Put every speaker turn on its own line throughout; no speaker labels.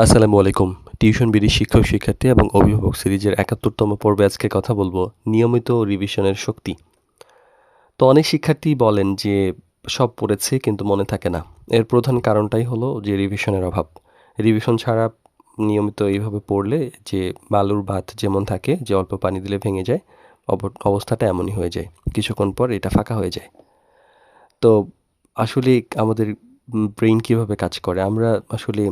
আসসালামু আলাইকুম। Tuition BD শিক্ষক শিক্ষার্থী এবং অভিভাবক সিরিজের ৭১তম পর্বে আজকে কথা বলবো নিয়মিত রিভিশনের শক্তি। তো অনেক শিক্ষার্থী বলেন যে সব পড়েছে কিন্তু মনে থাকে না। এর প্রধান কারণটাই হলো যে রিভিশনের অভাব। রিভিশন ছাড়া নিয়মিত এইভাবে পড়লে যে বালুর ভাত যেমন থাকে যে অল্প পানি দিলে ভেঙে যায়, অবস্থাটা এমনই হয়ে যায়। কিছুক্ষণ পর এটা ফাঁকা হয়ে যায়। তো আসলে আমাদের ব্রেইন কিভাবে কাজ করে? আমরা আসলে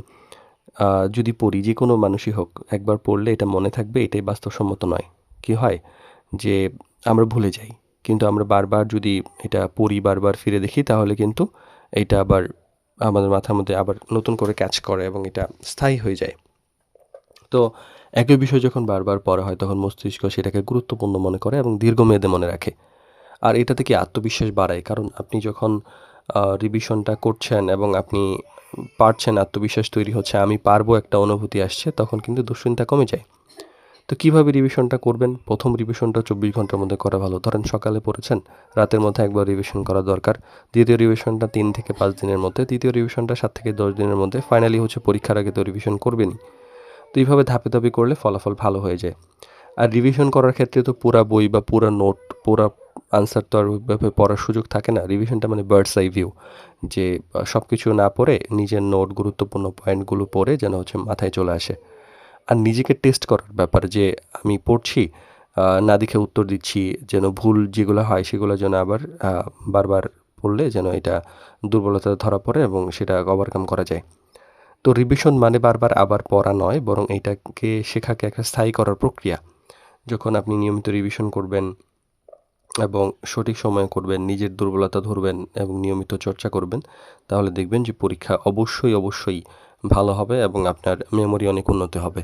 আ যদি পড়ি, যেকোনো মানুষই হোক, একবার পড়লে এটা মনে থাকবে এটাই বাস্তবসম্মত নয়। কি হয়? যে আমরা ভুলে যাই। কিন্তু আমরা বারবার যদি এটা পড়ি, বারবার ফিরে দেখি তাহলে কিন্তু এইটা আবার আমাদের মাথার মধ্যে আবার নতুন করে কাজ করে এবং এটা স্থায়ী হয়ে যায়। তো একই বিষয় যখন বারবার পড়া হয় তখন মস্তিষ্ক সেটাকে গুরুত্বপূর্ণ মনে করে এবং দীর্ঘমেয়াদে মনে রাখে। আর এটা থেকে আত্মবিশ্বাস বাড়ায়। কারণ আপনি যখন রিভিশনটা করছেন এবং আপনি পারছেন, আত্মবিশ্বাস তৈরি হচ্ছে, আমি পারবো একটা অনুভূতি আসছে, তখন কিন্তু দুশ্চিন্তা কমে যায়। তো কিভাবে রিভিশনটা করবেন? ১ম রিভিশনটা ২৪ ঘন্টার মধ্যে করা ভালো। ধরেন সকালে পড়েছেন, রাতের মধ্যে একবার রিভিশন করা দরকার। দ্বিতীয় রিভিশনটা ৩ থেকে ৫ দিনের মধ্যে, তৃতীয় রিভিশনটা ৭ থেকে ১০ দিনের মধ্যে, ফাইনালি হচ্ছে পরীক্ষার আগে তো রিভিশন করবেনই। তো এইভাবে ধাপে, ধাপে করলে ফলাফল ভালো হয়ে যায়। আর রিভিশন করার ক্ষেত্রে তো পুরা বই বা পুরা নোট, পুরা আনসার তো আর ওইভাবে পড়ার সুযোগ থাকে না। রিভিশনটা মানে বার্ডস আই ভিউ, যে সবকিছু না পড়ে নিজের নোট, গুরুত্বপূর্ণ পয়েন্টগুলো পড়ে যেন হচ্ছে মাথায় চলে আসে। আর নিজেকে টেস্ট করার ব্যাপার যে আমি পড়ছি, না দেখে উত্তর দিচ্ছি, যেন ভুল যেগুলো হয় সেগুলো যেন আবার বারবার পড়লে যেন এটা দুর্বলতা ধরা পড়ে এবং সেটা ওভারকাম করা যায়। তো রিভিশন মানে বারবার আবার পড়া নয়, বরং এইটাকে শেখাকে একটা স্থায়ী করার প্রক্রিয়া। যখন আপনি নিয়মিত রিভিশন করবেন এবং সঠিক সময়ে করবেন, নিজের দুর্বলতা ধরবেন এবং নিয়মিত চর্চা করবেন, তাহলে দেখবেন যে পরীক্ষা অবশ্যই, অবশ্যই ভালো হবে এবং আপনার মেমোরি অনেক উন্নতি হবে।